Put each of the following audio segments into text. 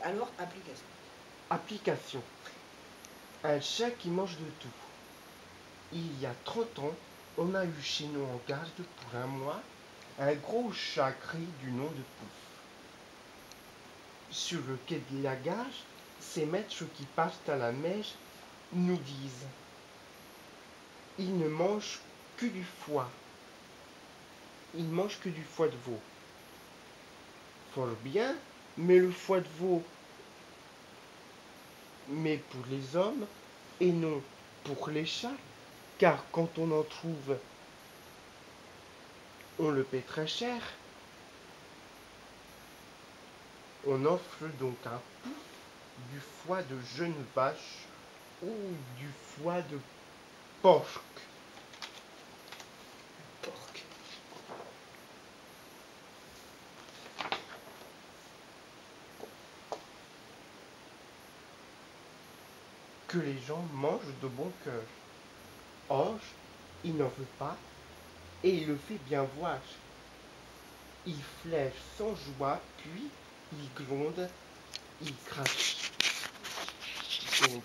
Alors, application. Application. Un chat qui mange de tout. Il y a 30 ans, on a eu chez nous en garde pour un mois un gros chat gris du nom de Pouf. Sur le quai de la gare, ces maîtres qui partent à la mèche nous disent: il ne mange que du foie. Il mange que du foie de veau. Fort bien, mais le foie de veau, mais pour les hommes et non pour les chats, car quand on en trouve, on le paie très cher. On offre donc un Pouf du foie de jeune vache ou du foie de porc. Porc. Que les gens mangent de bon cœur. Ange, il n'en veut pas, et il le fait bien voir. Il flèche sans joie, puis il gronde, il crache. Gronde,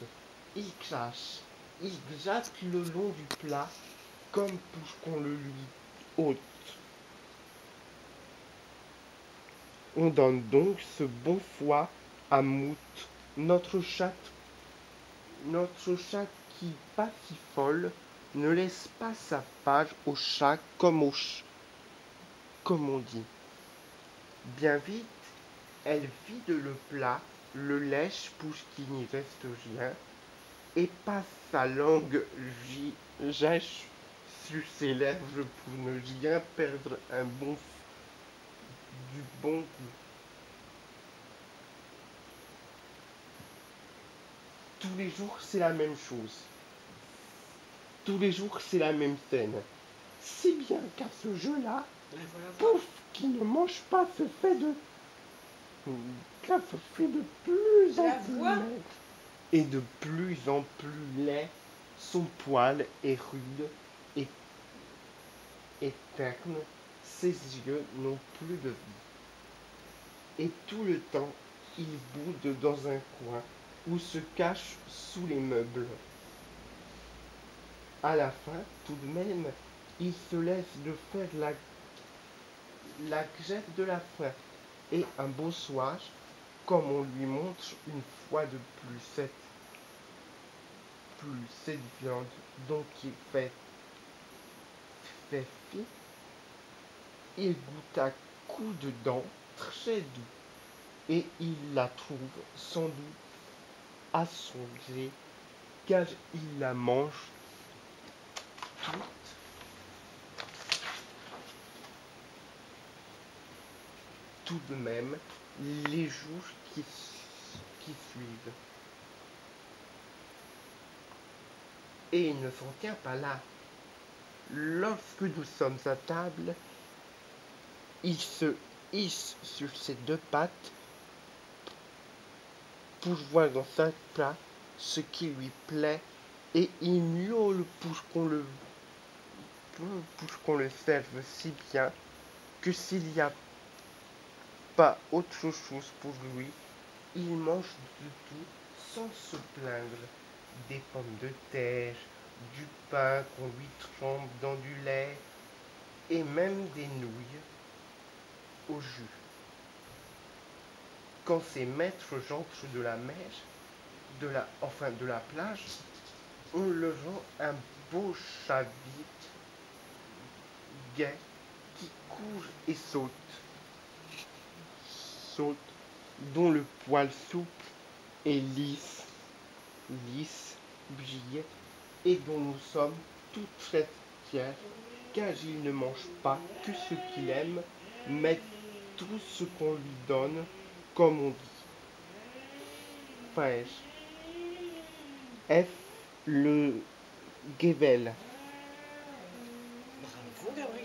il crache, il gratte le long du plat, comme pour qu'on le lui ôte. On donne donc ce bon foie à Mout, notre chat qui, pas si folle, ne laisse pas sa page au chat comme comme on dit. Bien vite, elle vide le plat, le lèche pour qu'il n'y reste rien, et passe sa langue gèche sur ses lèvres pour ne rien perdre du bon goût. Tous les jours, c'est la même chose. Tous les jours, c'est la même scène. Si bien qu'à ce jeu-là, Pouf, qui ne mange pas, se fait de plus en plus maigre et de plus en plus laid. Son poil est rude et terne. Ses yeux n'ont plus de vie. Et tout le temps, il boude dans un coin ou se cache sous les meubles. À la fin, tout de même, il se laisse de faire la grève de la faim. Et un beau soir, comme on lui montre une fois de plus cette viande dont il fait fi, il goûte à coups de dents très doux, et il la trouve sans doute à son gré, car il la mange toute tout de même les jours qui suivent. Et il ne s'en tient pas là. Lorsque nous sommes à table, il se hisse sur ses deux pattes pour voir dans sa plat ce qui lui plaît, et il miaule pour qu'on le serve si bien que s'il n'y a pas autre chose pour lui, il mange du tout sans se plaindre. Des pommes de terre, du pain qu'on lui trempe dans du lait, et même des nouilles au jus. Quand ses maîtres j'entre de la mer, de la plage, on le rend un beau chat vite, gai, qui court et saute, dont le poil souple et lisse, brille, et dont nous sommes tous très fiers, car il ne mange pas que ce qu'il aime, mais tout ce qu'on lui donne, comme on dit. Frère. F. Le Gevel. Bravo, Gabriel.